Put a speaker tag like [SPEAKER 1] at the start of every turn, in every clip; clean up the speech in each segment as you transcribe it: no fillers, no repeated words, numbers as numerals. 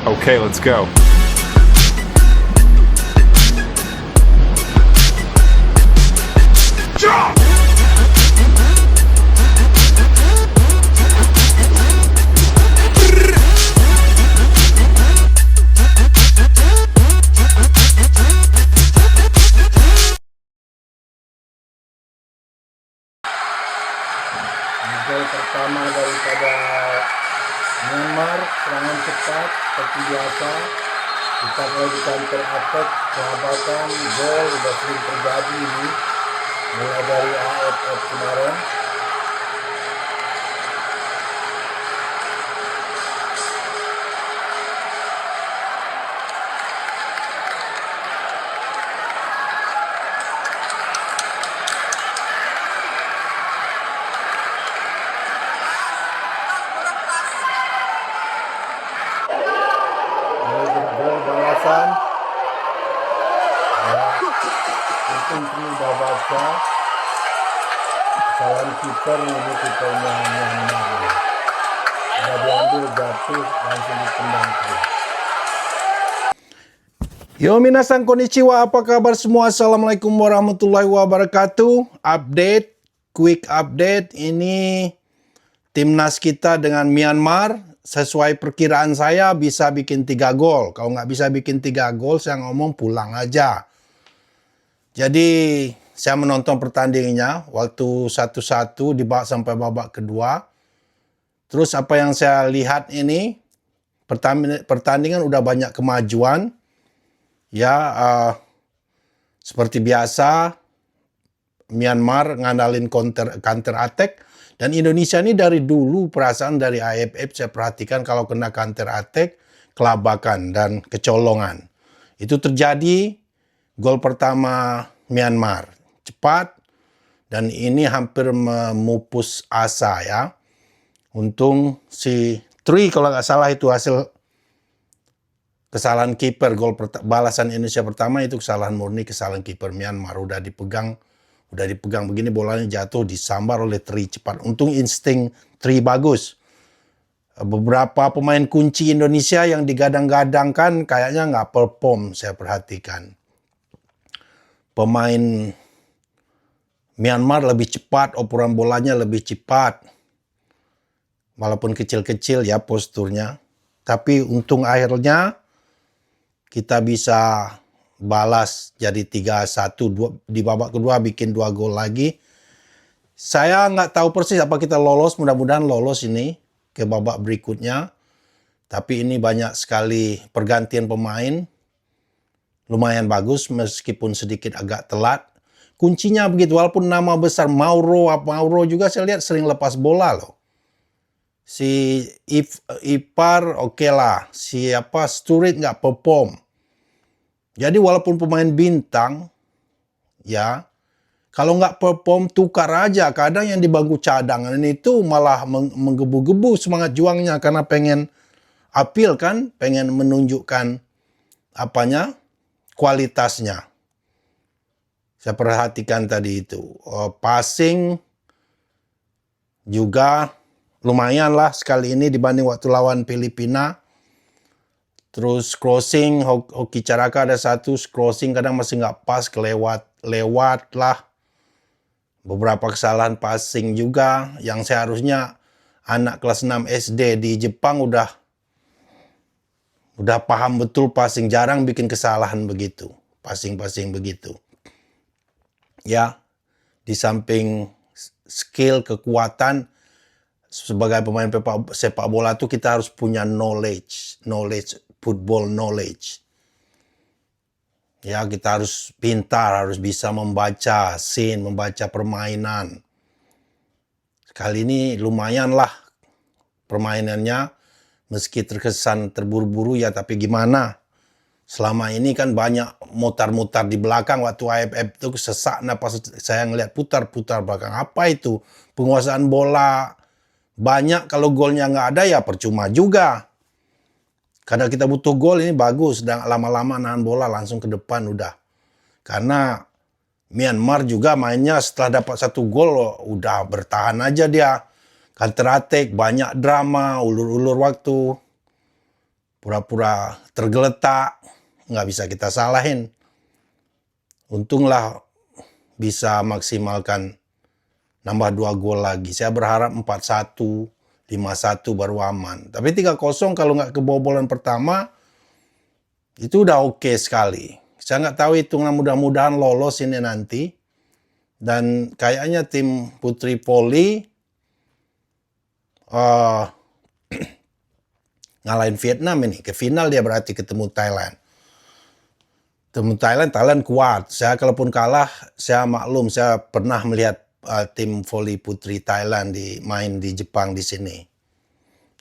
[SPEAKER 1] Okay, let's go.
[SPEAKER 2] Gol pertama daripada Myanmar, serangan cepat seperti biasa. Kita lagi counter attack, sahabatan, gol udah sering terjadi ini mulai dari AFF kemarin. Gol balasan. Untung ini udah baca. Kesalahan kiper ini, kipernya Myanmar. Udah diambil jatuh langsung ditendang terus. Yo minasan konnichiwa, apa kabar semua? Assalamualaikum warahmatullahi wabarakatuh. Quick update. Ini timnas kita dengan Myanmar. Sesuai perkiraan saya bisa bikin 3 gol. Kalau nggak bisa bikin 3 gol, saya ngomong pulang aja. Jadi saya menonton pertandingannya waktu 1-1 sampai babak kedua. Terus apa yang saya lihat ini, pertandingan udah banyak kemajuan. Ya, seperti biasa, Myanmar ngandalin counter attack. Dan Indonesia ini dari dulu perasaan dari AFF saya perhatikan kalau kena counter attack, kelabakan dan kecolongan. Itu terjadi gol pertama Myanmar. Cepat dan ini hampir memupus asa ya. Untung si Tri kalau nggak salah itu hasil kesalahan kiper. Gol balasan Indonesia pertama itu kesalahan murni, kesalahan kiper Myanmar. Udah dipegang begini, bolanya jatuh, disambar oleh Tri cepat. Untung insting Tri bagus. Beberapa pemain kunci Indonesia yang digadang-gadangkan kayaknya nggak perform, saya perhatikan. Pemain Myanmar lebih cepat, operan bolanya lebih cepat. Walaupun kecil-kecil ya posturnya. Tapi untung akhirnya kita bisa balas jadi 3-1 di babak kedua, bikin 2 gol lagi. Saya nggak tahu persis apa kita lolos, mudah-mudahan lolos ini ke babak berikutnya. Tapi ini banyak sekali pergantian pemain. Lumayan bagus meskipun sedikit agak telat. Kuncinya begitu, walaupun nama besar Mauro juga saya lihat sering lepas bola loh. Si Ipar oke lah, siapa Sturridge nggak perform. Jadi walaupun pemain bintang, ya kalau nggak perform tukar aja. Kadang yang di bangku cadangan itu malah menggebu-gebu semangat juangnya karena pengen appeal kan, pengen menunjukkan kualitasnya. Saya perhatikan tadi itu. Passing juga lumayan lah sekali ini dibanding waktu lawan Filipina. Terus crossing, Hoki Caraka ada satu crossing kadang masih nggak pas, lewat lah. Beberapa kesalahan passing juga yang seharusnya anak kelas 6 SD di Jepang udah paham betul passing, jarang bikin kesalahan begitu, passing begitu. Ya, di samping skill, kekuatan sebagai pemain sepak bola tuh kita harus punya knowledge, football knowledge. Ya, kita harus pintar, harus bisa membaca scene, membaca permainan. Kali ini lumayan lah permainannya, meski terkesan terburu-buru ya, tapi gimana? Selama ini kan banyak mutar-mutar di belakang, waktu AFF itu sesak napas saya ngeliat putar-putar belakang. Apa itu? Penguasaan bola banyak, kalau golnya nggak ada ya percuma juga. Karena kita butuh gol ini bagus, dan lama-lama nahan bola langsung ke depan udah. Karena Myanmar juga mainnya setelah dapat 1 gol udah bertahan aja dia. Counter attack, banyak drama, ulur-ulur waktu. pura-pura tergeletak, nggak bisa kita salahin. Untunglah bisa maksimalkan nambah 2 gol lagi. Saya berharap 4-1, 5-1 baru aman. Tapi 3-0 kalau nggak kebobolan pertama, itu udah oke sekali. Saya nggak tahu hitungan, mudah-mudahan lolos ini nanti. Dan kayaknya tim putri voli ngalahin Vietnam ini. Ke final dia berarti ketemu Thailand. Thailand kuat. Saya kalaupun kalah, saya maklum. Saya pernah melihat tim voli putri Thailand main di Jepang di sini.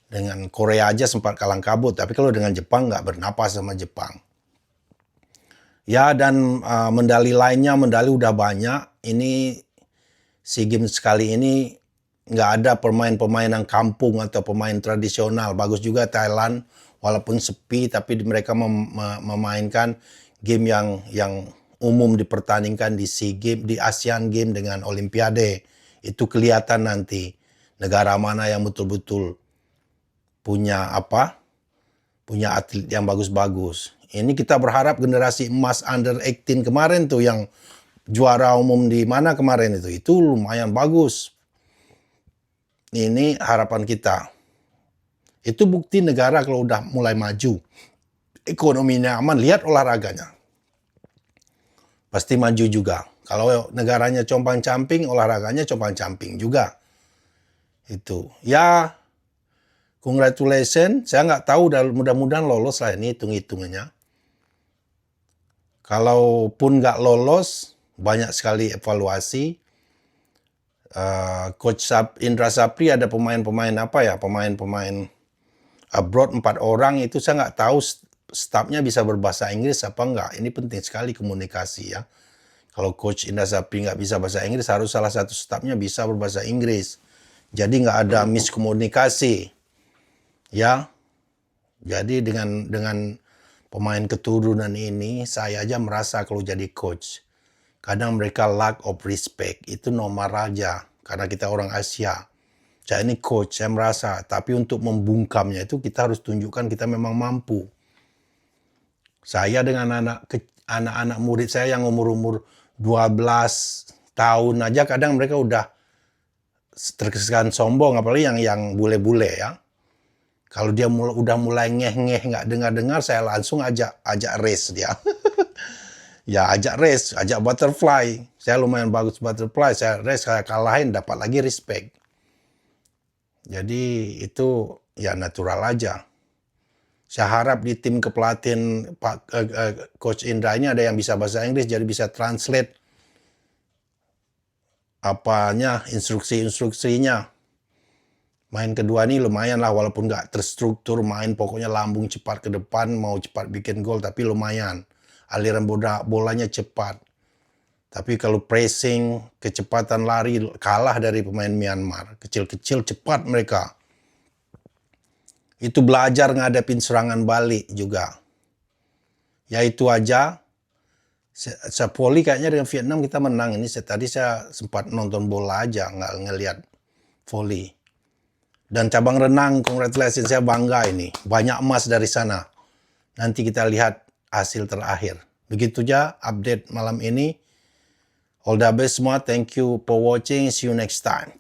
[SPEAKER 2] Dengan Korea aja sempat kalang kabut. Tapi kalau dengan Jepang nggak bernapas sama Jepang. Ya, dan medali lainnya, medali udah banyak. Ini SEA Games kali ini nggak ada pemain-pemain yang kampung atau pemain tradisional. Bagus juga Thailand, walaupun sepi, tapi mereka memainkan game yang umum dipertandingkan di SEA Games, di ASEAN Games dengan Olimpiade. Itu kelihatan nanti negara mana yang betul-betul punya atlet yang bagus-bagus. Ini kita berharap generasi emas under 18 kemarin tuh yang juara umum di mana kemarin itu lumayan bagus. Ini harapan kita. Itu bukti negara kalau udah mulai maju. Ekonominya aman, lihat olahraganya. Pasti maju juga. Kalau negaranya compang-camping, olahraganya compang-camping juga. Itu. Ya, congratulations. Saya nggak tahu, mudah-mudahan lolos lah ini hitung-hitungannya. Kalaupun nggak lolos, banyak sekali evaluasi. Coach Indra Sapri ada pemain-pemain pemain-pemain abroad 4 orang itu saya nggak tahu stafnya bisa berbahasa Inggris apa enggak. Ini penting sekali komunikasi ya. Kalau Coach Indra Sapri nggak bisa bahasa Inggris, harus salah satu stafnya bisa berbahasa Inggris. Jadi nggak ada miskomunikasi. Ya, jadi dengan pemain keturunan ini, saya aja merasa kalau jadi coach, kadang mereka lack of respect. Itu normal aja, karena kita orang Asia. Saya ini coach, saya merasa. Tapi untuk membungkamnya itu kita harus tunjukkan kita memang mampu. Saya dengan anak-anak murid saya yang umur-umur 12 tahun aja, kadang mereka udah terkesan sombong, apalagi yang bule-bule ya. Kalau dia udah mulai ngeh-ngeh nggak dengar-dengar, saya langsung ajak race dia. Ya ajak race, ajak butterfly. Saya lumayan bagus butterfly, saya race, saya kalahin, dapat lagi respect. Jadi itu ya natural aja. Saya harap di tim kepelatihan Coach Indra ini ada yang bisa bahasa Inggris, jadi bisa translate instruksi-instruksinya. Main kedua ini lumayan lah, walaupun nggak terstruktur main, pokoknya lambung cepat ke depan, mau cepat bikin gol, tapi lumayan. Aliran bolanya cepat. Tapi kalau pressing, kecepatan lari, kalah dari pemain Myanmar. Kecil-kecil cepat mereka. Itu belajar ngadepin serangan balik juga. Ya itu aja. Voli kayaknya dengan Vietnam kita menang. Ini tadi saya sempat nonton bola aja, nggak ngelihat voli. Dan cabang renang, congratulations, saya bangga ini. Banyak emas dari sana. Nanti kita lihat hasil terakhir. Begitu aja update malam ini. All the best semua. Thank you for watching. See you next time.